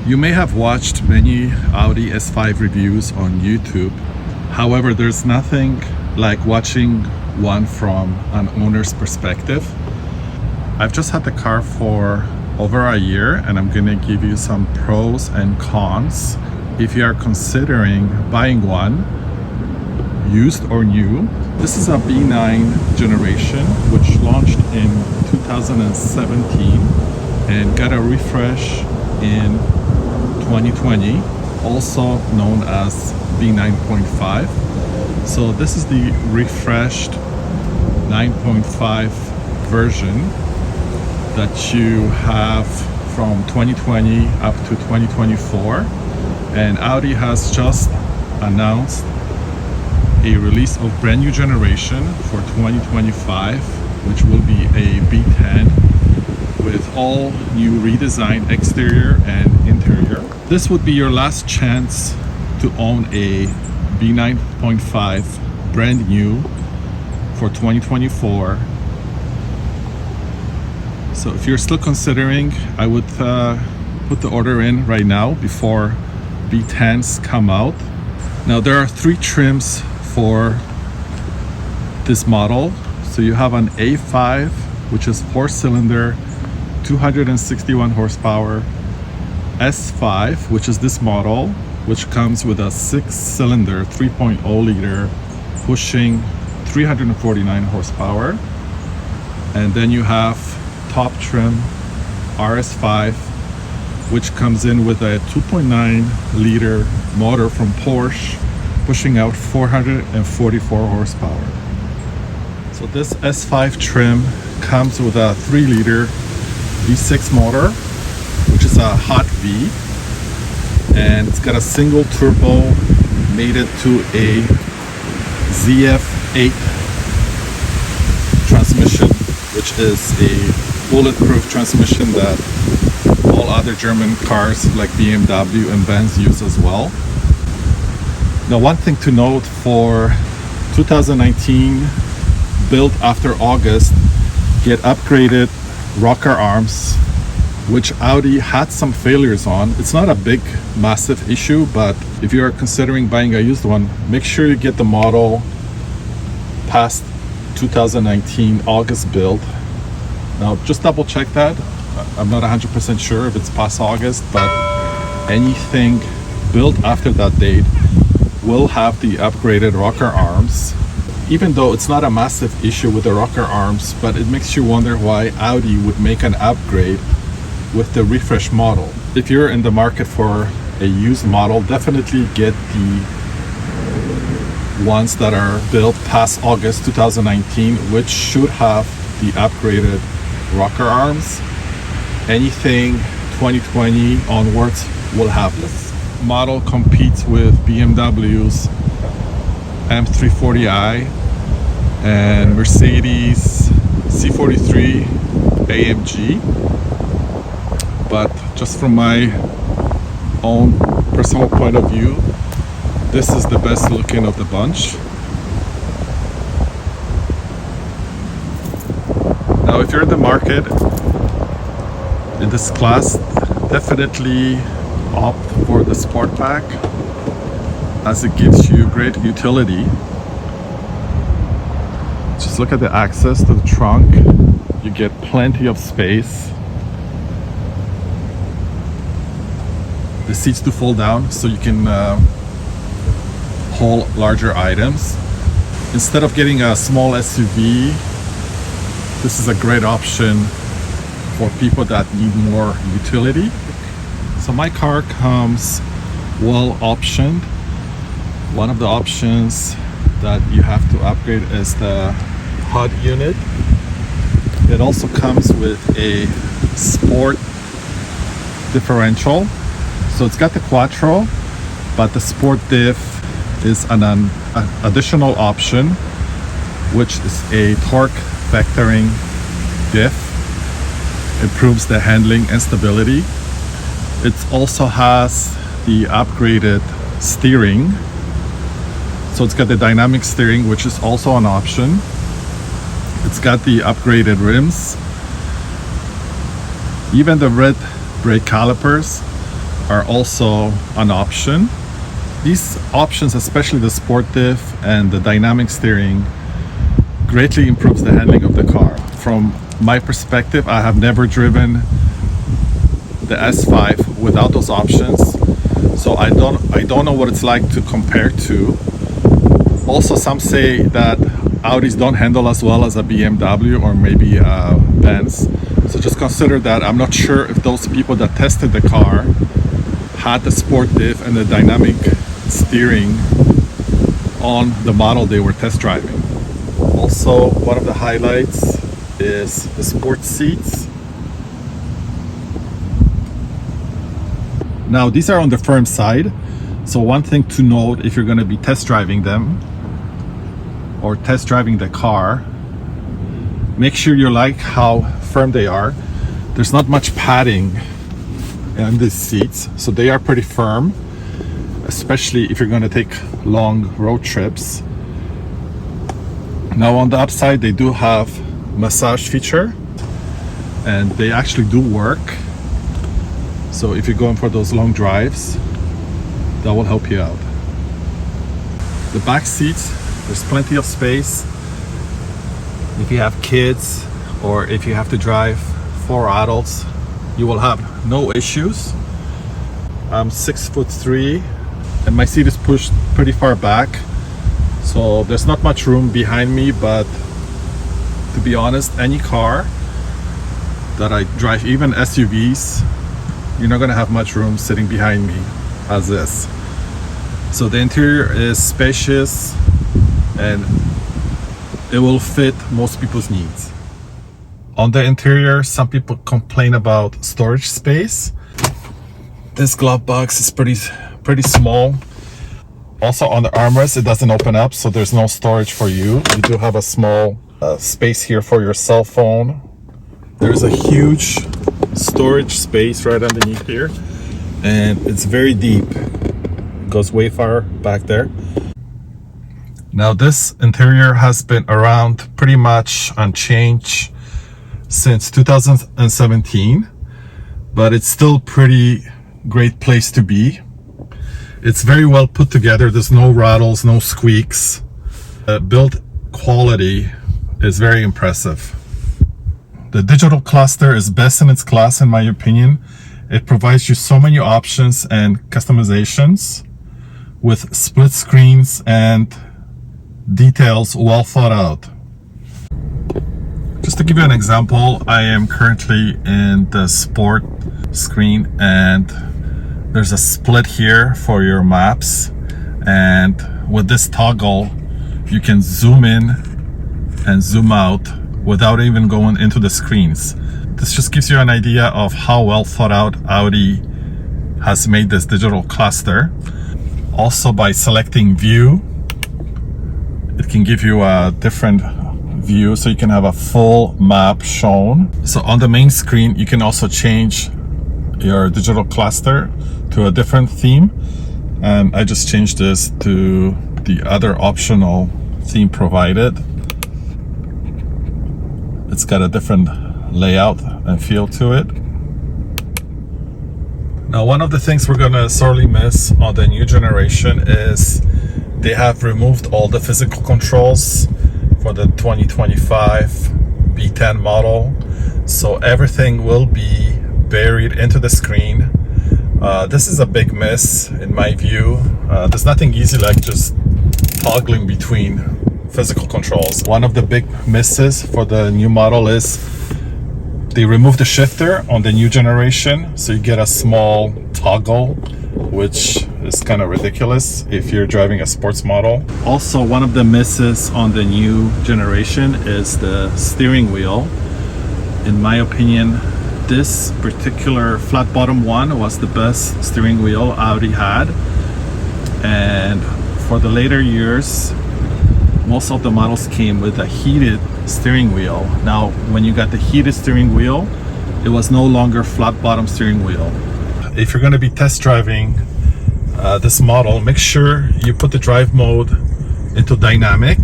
You may have watched many Audi S5 reviews on YouTube. However, there's nothing like watching one from an owner's perspective. I've just had the car for over a year and I'm gonna give you some pros and cons if you are considering buying one, used or new. This is a B9 generation which launched in 2017 and got a refresh in 2020, also known as B9.5. So this is the refreshed 9.5 version that you have from 2020 up to 2024. And Audi has just announced a release of brand new generation for 2025, which will be a B10 with all new redesigned exterior and interior. This would be your last chance to own a B9.5 brand new for 2024. So if you're still considering, I would put the order in right now before B10s come out. Now there are 3 trims for this model. So you have an A5, which is 4-cylinder, 261 horsepower, S5, which is this model, which comes with a 6-cylinder, 3.0 liter, pushing 349 horsepower. And then you have top trim RS5, which comes in with a 2.9 liter motor from Porsche, pushing out 444 horsepower. So this S5 trim comes with a 3 liter V6 motor, which is a hot V, and it's got a single turbo mated to a ZF8 transmission, which is a bulletproof transmission that all other German cars like BMW and Benz use as well. Now, one thing to note for 2019 built after August, get upgraded rocker arms, which Audi had some failures on. It's not a big, massive issue, but if you are considering buying a used one, make sure you get the model past 2019 August build. Now, just double check that. I'm not 100% sure if it's past August, but anything built after that date will have the upgraded rocker arms. Even though it's not a massive issue with the rocker arms, but it makes you wonder why Audi would make an upgrade with the refresh model. If you're in the market for a used model, definitely get the ones that are built past August 2019, which should have the upgraded rocker arms. Anything 2020 onwards will have this. Model competes with BMW's M340i and Mercedes C43 AMG, but just from my own personal point of view, this is the best looking of the bunch. Now, if you're in the market in this class, definitely opt for the Sportback, as it gives you great utility. Just look at the access to the trunk. You get plenty of space. The seats do fold down, so you can haul larger items. Instead of getting a small SUV, this is a great option for people that need more utility. So my car comes well optioned. One of the options that you have to upgrade is the HUD unit. It also comes with a sport differential. So it's got the Quattro, but the sport diff is an additional option, which is a torque vectoring diff. Improves the handling and stability. It also has the upgraded steering. So it's got the dynamic steering, which is also an option. It's got the upgraded rims. Even the red brake calipers are also an option. These options, especially the sport diff and the dynamic steering, greatly improves the handling of the car. From my perspective, I have never driven the S5 without those options, so I don't know what it's like to compare to. Also, some say that Audis don't handle as well as a BMW or maybe a Benz, so just consider that. I'm not sure if those people that tested the car had the sport diff and the dynamic steering on the model they were test driving. Also, one of the highlights is the sport seats. Now, these are on the firm side, so one thing to note if you're going to be test driving them or test driving the car, make sure you like how firm they are. There's not much padding in these seats, so they are pretty firm, especially if you're going to take long road trips. Now, on the upside, they do have massage feature, and they actually do work. So if you're going for those long drives, that will help you out. The back seats, there's plenty of space. If you have kids or if you have to drive 4 adults, you will have no issues. I'm 6'3" and my seat is pushed pretty far back, so there's not much room behind me, but to be honest, any car that I drive, even SUVs, you're not gonna have much room sitting behind me as is. So the interior is spacious and it will fit most people's needs. On the interior, some people complain about storage space. This glove box is pretty small. Also on the armrest, it doesn't open up, so there's no storage for you. You do have a small space here for your cell phone. There's a huge storage space right underneath here, and it's very deep. It goes way far back there. Now, this interior has been around pretty much unchanged since 2017, but it's still pretty great place to be. It's very well put together. There's no rattles, no squeaks. Build quality is very impressive. The digital cluster is best in its class, in my opinion. It provides you so many options and customizations with split screens and details well thought out. Just to give you an example, I am currently in the sport screen, and there's a split here for your maps, and with this toggle you can zoom in and zoom out without even going into the screens. This just gives you an idea of how well thought out Audi has made this digital cluster. Also, by selecting view, it can give you a different view, so you can have a full map shown. So on the main screen, you can also change your digital cluster to a different theme, and I just changed this to the other optional theme provided. It's got a different layout and feel to it. Now, one of the things we're gonna sorely miss on the new generation is they have removed all the physical controls for the 2025 B10 model. So everything will be buried into the screen. This is a big miss in my view. There's nothing easy like just toggling between physical controls. One of the big misses for the new model is they removed the shifter on the new generation, so you get a small toggle, which is kind of ridiculous if you're driving a sports model. Also, one of the misses on the new generation is the steering wheel. In my opinion, this particular flat bottom one was the best steering wheel Audi had, and for the later years most of the models came with a heated steering wheel. Now, when you got the heated steering wheel, it was no longer flat bottom steering wheel. If you're going to be test driving this model, make sure you put the drive mode into dynamic,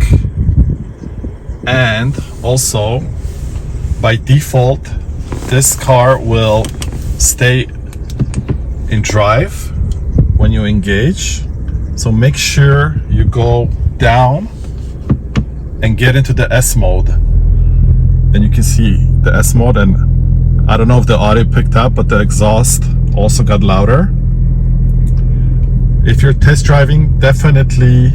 and also by default this car will stay in drive when you engage. So make sure you go down and get into the S mode. And you can see the S mode, and I don't know if the audio picked up, but the exhaust also got louder. If you're test driving, definitely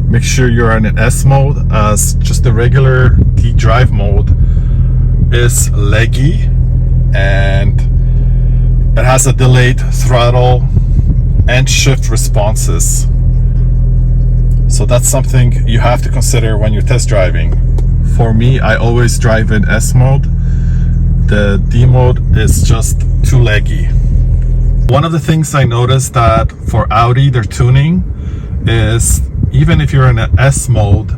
make sure you're in an S mode, as just the regular D drive mode is leggy and it has a delayed throttle and shift responses. So that's something you have to consider when you're test driving. For me, I always drive in S mode. The D mode is just too leggy. One of the things I noticed that for Audi, their tuning is, even if you're in an S mode,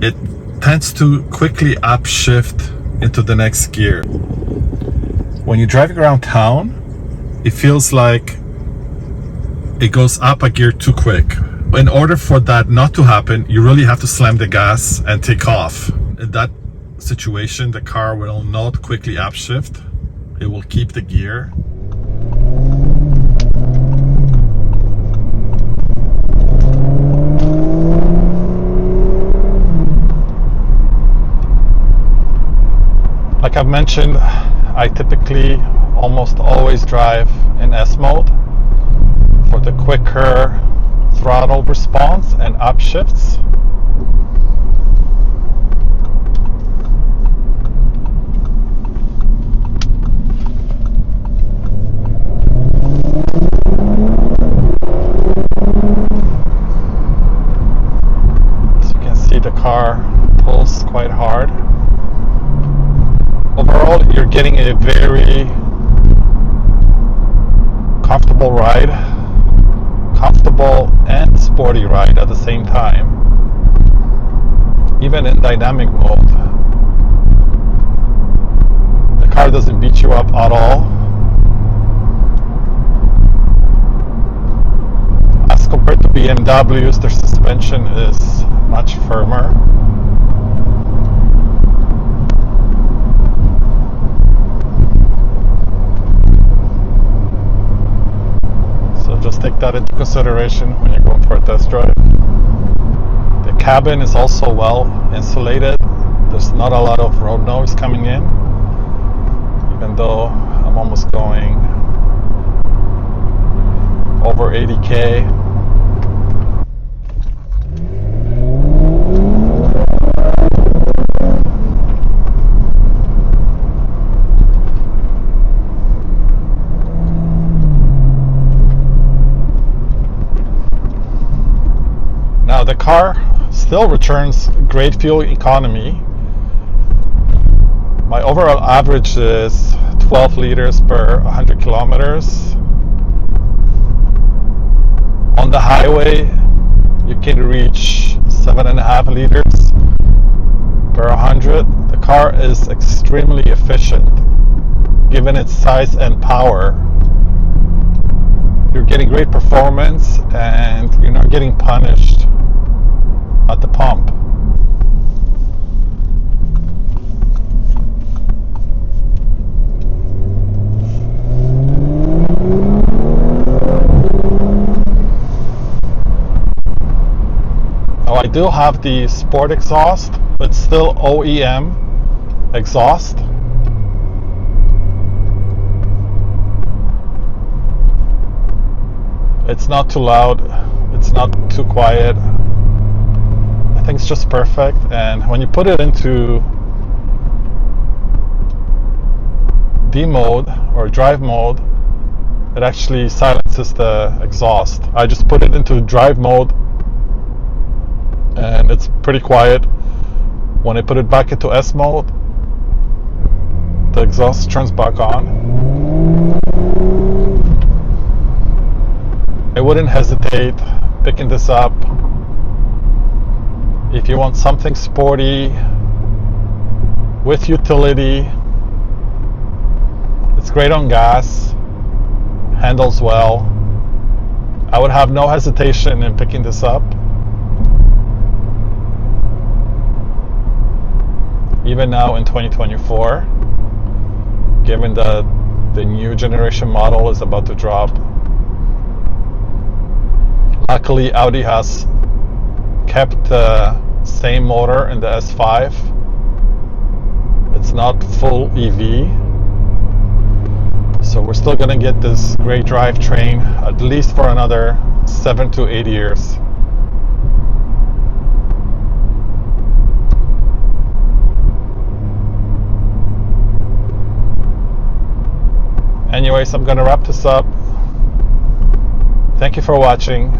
it tends to quickly upshift into the next gear. When you're driving around town, it feels like it goes up a gear too quick. In order for that not to happen, you really have to slam the gas and take off. In that situation, the car will not quickly upshift. It will keep the gear. Like I've mentioned, I typically almost always drive in S mode for the quicker throttle response and upshifts. As you can see, the car pulls quite hard. Overall, you're getting a very comfortable ride, comfortable and sporty ride at the same time, even in dynamic mode. The car doesn't beat you up at all. As compared to BMWs, their suspension is much firmer. Just take that into consideration when you're going for a test drive. The cabin is also well insulated. There's not a lot of road noise coming in, even though I'm almost going over 80k. Now the car still returns great fuel economy. My overall average is 12 liters per 100 kilometers. On the highway, you can reach 7.5 liters per 100. The car is extremely efficient, given its size and power. You're getting great performance and you're not getting punished at the pump. Now I do have the sport exhaust, but still OEM exhaust. It's not too loud, it's not too quiet. I think it's just perfect, and when you put it into D mode or drive mode, it actually silences the exhaust. I just put it into drive mode and it's pretty quiet. When I put it back into S mode, the exhaust turns back on. I wouldn't hesitate picking this up if you want something sporty with utility. It's great on gas, handles well. I would have no hesitation in picking this up. Even now in 2024, given the The new generation model is about to drop. Luckily, Audi has kept the same motor in the S5. It's not full EV. So we're still going to get this great drivetrain at least for another 7 to 8 years. Anyways, I'm going to wrap this up. Thank you for watching.